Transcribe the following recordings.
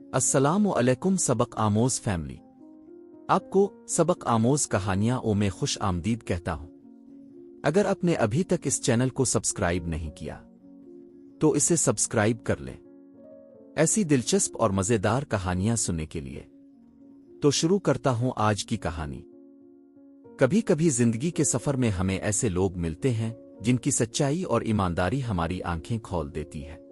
अस्सलामु अलैकुम सबक आमोज फैमिली। आपको सबक आमोज कहानियां ओ में खुश आमदीद कहता हूं। अगर आपने अभी तक इस चैनल को सब्सक्राइब नहीं किया तो इसे सब्सक्राइब कर लें, ऐसी दिलचस्प और मज़ेदार कहानियां सुनने के लिए। तो शुरू करता हूं आज की कहानी। कभी कभी जिंदगी के सफर में हमें ऐसे लोग मिलते हैं जिनकी सच्चाई और ईमानदारी हमारी आंखें खोल देती है।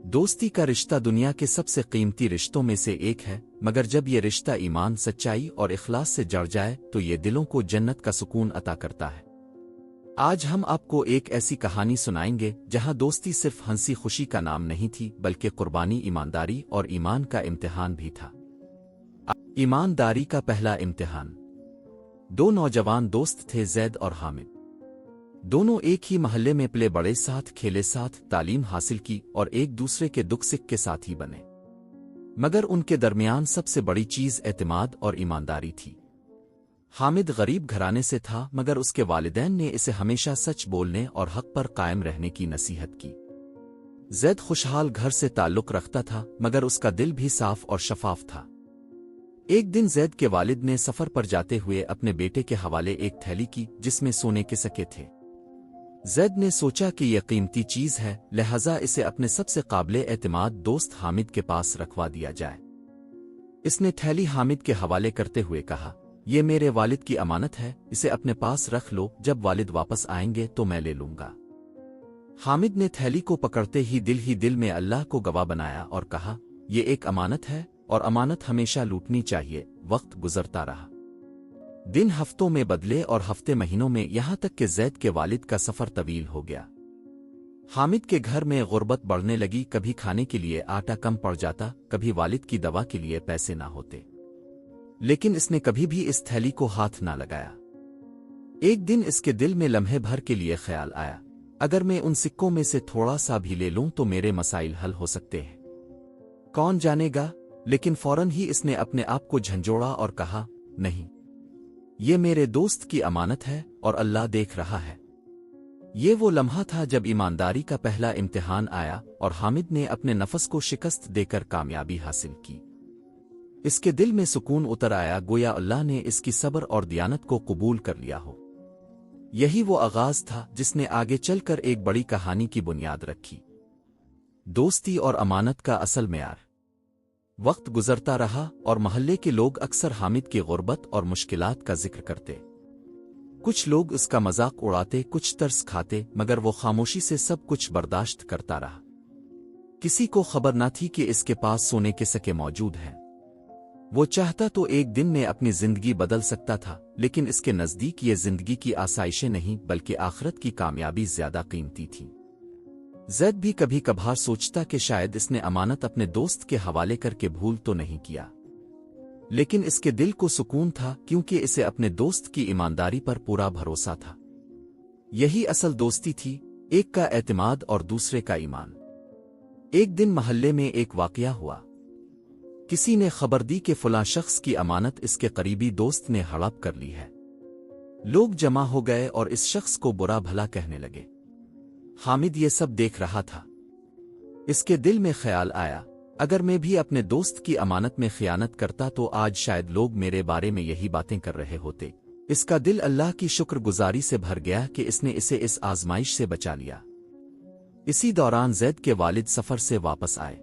दोस्ती का रिश्ता दुनिया के सबसे कीमती रिश्तों में से एक है, मगर जब ये रिश्ता ईमान, सच्चाई और इखलास से जड़ जाए तो ये दिलों को जन्नत का सुकून अता करता है। आज हम आपको एक ऐसी कहानी सुनाएंगे जहां दोस्ती सिर्फ हंसी खुशी का नाम नहीं थी, बल्कि कुर्बानी, ईमानदारी और ईमान का इम्तिहान भी था। ईमानदारी का पहला इम्तिहान। दो नौजवान दोस्त थे, जैद और हामिद। दोनों एक ही मोहल्ले में पले बड़े, साथ खेले, साथ तालीम हासिल की और एक दूसरे के दुख सुख के साथी बने। मगर उनके दरमियान सबसे बड़ी चीज एतमाद और ईमानदारी थी। हामिद गरीब घराने से था, मगर उसके वालिदैन ने इसे हमेशा सच बोलने और हक पर कायम रहने की नसीहत की। जैद खुशहाल घर से ताल्लुक रखता था, मगर उसका दिल भी साफ और शफाफ था। एक दिन जैद के वालिद ने सफर पर जाते हुए अपने बेटे के हवाले एक थैली की जिसमें सोने के सिक्के थे। जैद ने सोचा कि यह कीमती चीज है, लिहाजा इसे अपने सबसे काबिले एतमाद दोस्त हामिद के पास रखवा दिया जाए। इसने थैली हामिद के हवाले करते हुए कहा, यह मेरे वालिद की अमानत है, इसे अपने पास रख लो, जब वालिद वापस आएंगे तो मैं ले लूंगा। हामिद ने थैली को पकड़ते ही दिल में अल्लाह को गवाह बनाया और कहा, यह एक अमानत है और अमानत हमेशा लूटनी चाहिए। वक्त गुजरता रहा, दिन हफ्तों में बदले और हफ्ते महीनों में, यहां तक कि जैद के वालिद का सफर तवील हो गया। हामिद के घर में गुर्बत बढ़ने लगी, कभी खाने के लिए आटा कम पड़ जाता, कभी वालिद की दवा के लिए पैसे ना होते। लेकिन इसने कभी भी इस थैली को हाथ ना लगाया। एक दिन इसके दिल में लम्हे भर के लिए ख्याल आया, अगर मैं उन सिक्कों में से थोड़ा सा भी ले लूं तो मेरे मसाइल हल हो सकते हैं। कौन जानेगा। लेकिन फौरन ही इसने अपने आप को झंझोड़ा और कहा, नहीं, ये मेरे दोस्त की अमानत है और अल्लाह देख रहा है। ये वो लम्हा था जब ईमानदारी का पहला इम्तिहान आया और हामिद ने अपने नफस को शिकस्त देकर कामयाबी हासिल की। इसके दिल में सुकून उतर आया, गोया अल्लाह ने इसकी सब्र और दियानत को कबूल कर लिया हो। यही वो आगाज था जिसने आगे चलकर एक बड़ी कहानी की बुनियाद रखी। दोस्ती और अमानत का असल मेयार। वक्त गुजरता रहा और मोहल्ले के लोग अक्सर हामिद की गुर्बत और मुश्किलात का जिक्र करते। कुछ लोग उसका मजाक उड़ाते, कुछ तरस खाते, मगर वो खामोशी से सब कुछ बर्दाश्त करता रहा। किसी को खबर न थी कि इसके पास सोने के सिक्के मौजूद हैं। वो चाहता तो एक दिन में अपनी जिंदगी बदल सकता था, लेकिन इसके नजदीक ये जिंदगी की आसाइशें नहीं बल्कि आखिरत की कामयाबी ज्यादा कीमती थी। जैद भी कभी कभार सोचता कि शायद इसने अमानत अपने दोस्त के हवाले करके भूल तो नहीं किया, लेकिन इसके दिल को सुकून था क्योंकि इसे अपने दोस्त की ईमानदारी पर पूरा भरोसा था। यही असल दोस्ती थी, एक का एतमाद और दूसरे का ईमान। एक दिन मोहल्ले में एक वाकया हुआ। किसी ने खबर दी कि फलां शख्स की अमानत इसके करीबी दोस्त ने हड़प कर ली है। लोग जमा हो गए और इस शख्स को बुरा भला कहने लगे। हामिद ये सब देख रहा था। इसके दिल में ख्याल आया, अगर मैं भी अपने दोस्त की अमानत में खियानत करता तो आज शायद लोग मेरे बारे में यही बातें कर रहे होते। इसका दिल अल्लाह की शुक्रगुजारी से भर गया कि इसने इसे इस आजमाइश से बचा लिया। इसी दौरान जैद के वालिद सफर से वापस आए।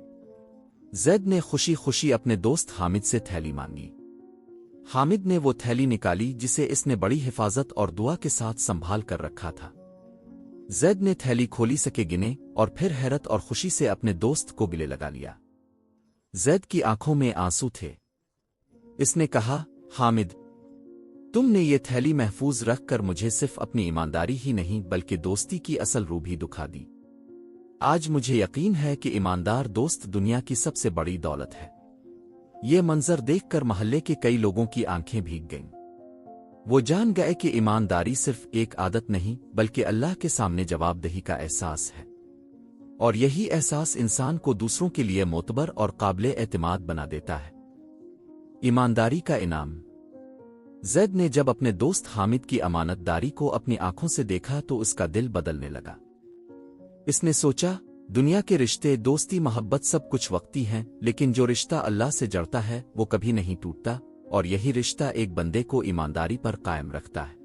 जैद ने खुशी खुशी अपने दोस्त हामिद से थैली मांगी। हामिद ने वो थैली निकाली जिसे इसने बड़ी हिफाजत और दुआ के साथ संभाल कर रखा था। जैद ने थैली खोली, सके गिने और फिर हैरत और खुशी से अपने दोस्त को गले लगा लिया। जैद की आंखों में आंसू थे। इसने कहा, हामिद, तुमने ये थैली महफूज रखकर मुझे सिर्फ अपनी ईमानदारी ही नहीं बल्कि दोस्ती की असल रूह भी दिखा दी। आज मुझे यकीन है कि ईमानदार दोस्त दुनिया की सबसे बड़ी दौलत है। ये मंजर देखकर मोहल्ले के कई लोगों की आंखें भीग गईं। वो जान गए कि ईमानदारी सिर्फ एक आदत नहीं बल्कि अल्लाह के सामने जवाबदेही का एहसास है, और यही एहसास इंसान को दूसरों के लिए मोतबर और काबिले एतमाद बना देता है। ईमानदारी का इनाम। जैद ने जब अपने दोस्त हामिद की अमानतदारी को अपनी आंखों से देखा तो उसका दिल बदलने लगा। इसने सोचा, दुनिया के रिश्ते, दोस्ती, मोहब्बत सब कुछ वक्ती हैं, लेकिन जो रिश्ता अल्लाह से जड़ता है वो कभी नहीं टूटता, और यही रिश्ता एक बंदे को ईमानदारी पर कायम रखता है।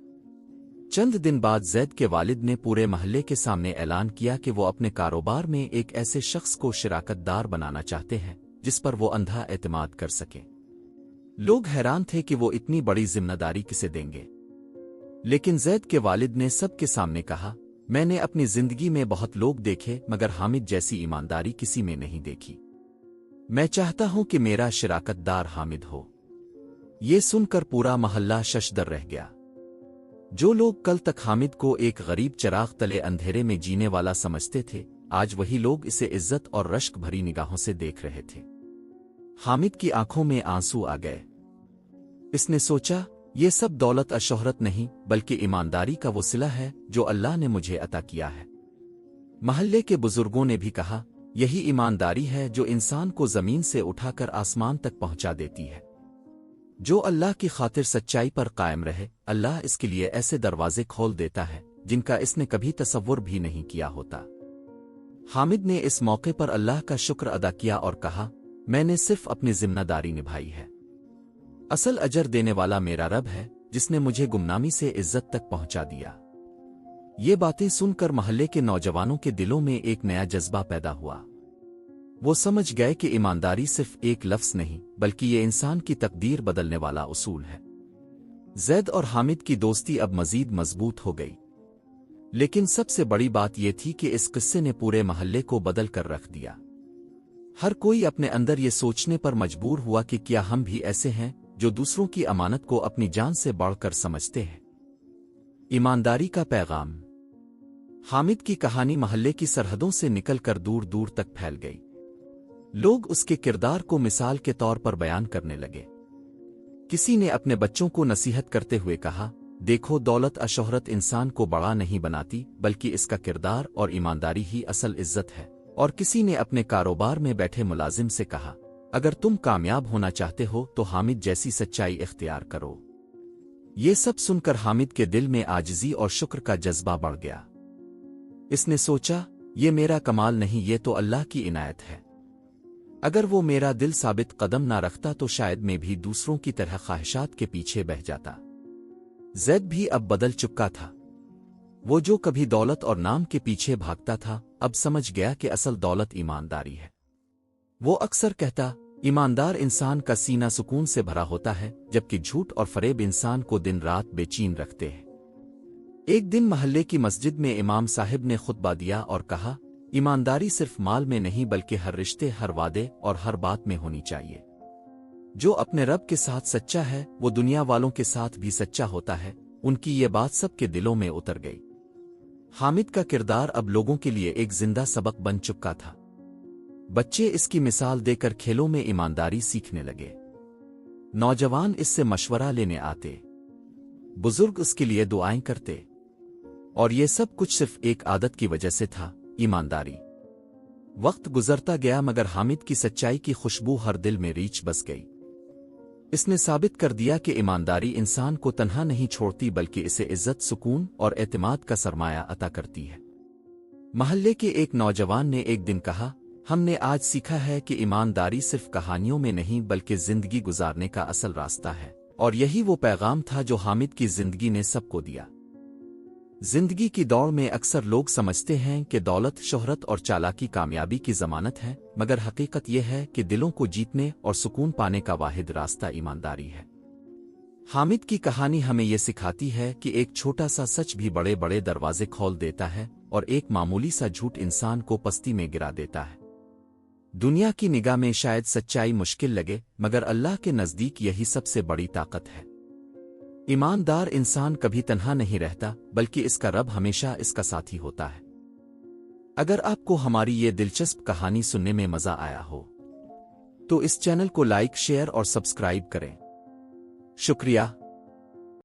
चंद दिन बाद ज़ैद के वालिद ने पूरे महल्ले के सामने ऐलान किया कि वो अपने कारोबार में एक ऐसे शख्स को शिराकतदार बनाना चाहते हैं जिस पर वो अंधा एतमाद कर सके। लोग हैरान थे कि वो इतनी बड़ी जिम्मेदारी किसे देंगे, लेकिन ज़ैद के वालिद ने सबके सामने कहा, मैंने अपनी जिंदगी में बहुत लोग देखे मगर हामिद जैसी ईमानदारी किसी में नहीं देखी। मैं चाहता हूं कि मेरा शिराकतदार हामिद हो। ये सुनकर पूरा मोहल्ला शशदर रह गया। जो लोग कल तक हामिद को एक गरीब चिराग तले अंधेरे में जीने वाला समझते थे, आज वही लोग इसे इज्जत और रश्क भरी निगाहों से देख रहे थे। हामिद की आंखों में आंसू आ गए। इसने सोचा, ये सब दौलत और शोहरत नहीं बल्कि ईमानदारी का वो सिला है जो अल्लाह ने मुझे अता किया है। महल्ले के बुजुर्गों ने भी कहा, यही ईमानदारी है जो इंसान को जमीन से उठाकर आसमान तक पहुंचा देती है। जो अल्लाह की खातिर सच्चाई पर कायम रहे, अल्लाह इसके लिए ऐसे दरवाजे खोल देता है जिनका इसने कभी तसव्वुर भी नहीं किया होता। हामिद ने इस मौके पर अल्लाह का शुक्र अदा किया और कहा, मैंने सिर्फ अपनी जिम्मेदारी निभाई है। असल अजर देने वाला मेरा रब है जिसने मुझे गुमनामी से इज्जत तक पहुंचा दिया। ये बातें सुनकर महल्ले के नौजवानों के दिलों में एक नया जज्बा पैदा हुआ। वो समझ गए कि ईमानदारी सिर्फ एक लफ्ज़ नहीं बल्कि ये इंसान की तकदीर बदलने वाला उसूल है। ज़ैद और हामिद की दोस्ती अब मजीद मजबूत हो गई, लेकिन सबसे बड़ी बात यह थी कि इस किस्से ने पूरे महल्ले को बदल कर रख दिया। हर कोई अपने अंदर ये सोचने पर मजबूर हुआ कि क्या हम भी ऐसे हैं जो दूसरों की अमानत को अपनी जान से बढ़कर समझते हैं। ईमानदारी का पैगाम। हामिद की कहानी महल्ले की सरहदों से निकलकर दूर दूर तक फैल गई। लोग उसके किरदार को मिसाल के तौर पर बयान करने लगे। किसी ने अपने बच्चों को नसीहत करते हुए कहा, देखो, दौलत और शोहरत इंसान को बड़ा नहीं बनाती बल्कि इसका किरदार और ईमानदारी ही असल इज्जत है। और किसी ने अपने कारोबार में बैठे मुलाजिम से कहा, अगर तुम कामयाब होना चाहते हो तो हामिद जैसी सच्चाई इख्तियार करो। ये सब सुनकर हामिद के दिल में आजिज़ी और शुक्र का जज्बा बढ़ गया। इसने सोचा, ये मेरा कमाल नहीं, ये तो अल्लाह की इनायत है। अगर वो मेरा दिल साबित कदम ना रखता तो शायद मैं भी दूसरों की तरह ख्वाहिशात के पीछे बह जाता। ज़ैद भी अब बदल चुका था। वो जो कभी दौलत और नाम के पीछे भागता था, अब समझ गया कि असल दौलत ईमानदारी है। वो अक्सर कहता, ईमानदार इंसान का सीना सुकून से भरा होता है, जबकि झूठ और फरेब इंसान को दिन रात बेचैन रखते हैं। एक दिन महल्ले की मस्जिद में इमाम साहिब ने खुतबा दिया और कहा, ईमानदारी सिर्फ माल में नहीं बल्कि हर रिश्ते, हर वादे और हर बात में होनी चाहिए। जो अपने रब के साथ सच्चा है वो दुनिया वालों के साथ भी सच्चा होता है। उनकी ये बात सबके दिलों में उतर गई। हामिद का किरदार अब लोगों के लिए एक जिंदा सबक बन चुका था। बच्चे इसकी मिसाल देकर खेलों में ईमानदारी सीखने लगे। नौजवान इससे मशवरा लेने आते, बुजुर्ग उसके लिए दुआएं करते, और ये सब कुछ सिर्फ एक आदत की वजह से था, ईमानदारी। वक्त गुजरता गया मगर हामिद की सच्चाई की खुशबू हर दिल में रीछ बस गई। इसने साबित कर दिया कि ईमानदारी इंसान को तन्हा नहीं छोड़ती बल्कि इसे इज्जत, सुकून और एतमाद का सरमाया अता करती है। महल्ले के एक नौजवान ने एक दिन कहा, हमने आज सीखा है कि ईमानदारी सिर्फ कहानियों में नहीं बल्कि जिंदगी गुजारने का असल रास्ता है। और यही वो पैगाम था जो हामिद की जिंदगी ने सबको दिया। जिंदगी की दौड़ में अक्सर लोग समझते हैं कि दौलत, शोहरत और चालाकी कामयाबी की जमानत है, मगर हकीकत यह है कि दिलों को जीतने और सुकून पाने का वाहिद रास्ता ईमानदारी है। हामिद की कहानी हमें यह सिखाती है कि एक छोटा सा सच भी बड़े बड़े दरवाजे खोल देता है और एक मामूली सा झूठ इंसान को पस्ती में गिरा देता है। दुनिया की निगाह में शायद सच्चाई मुश्किल लगे, मगर अल्लाह के नज़दीक यही सबसे बड़ी ताकत है। ईमानदार इंसान कभी तन्हा नहीं रहता बल्कि इसका रब हमेशा इसका साथी होता है। अगर आपको हमारी ये दिलचस्प कहानी सुनने में मजा आया हो तो इस चैनल को लाइक, शेयर और सब्सक्राइब करें। शुक्रिया।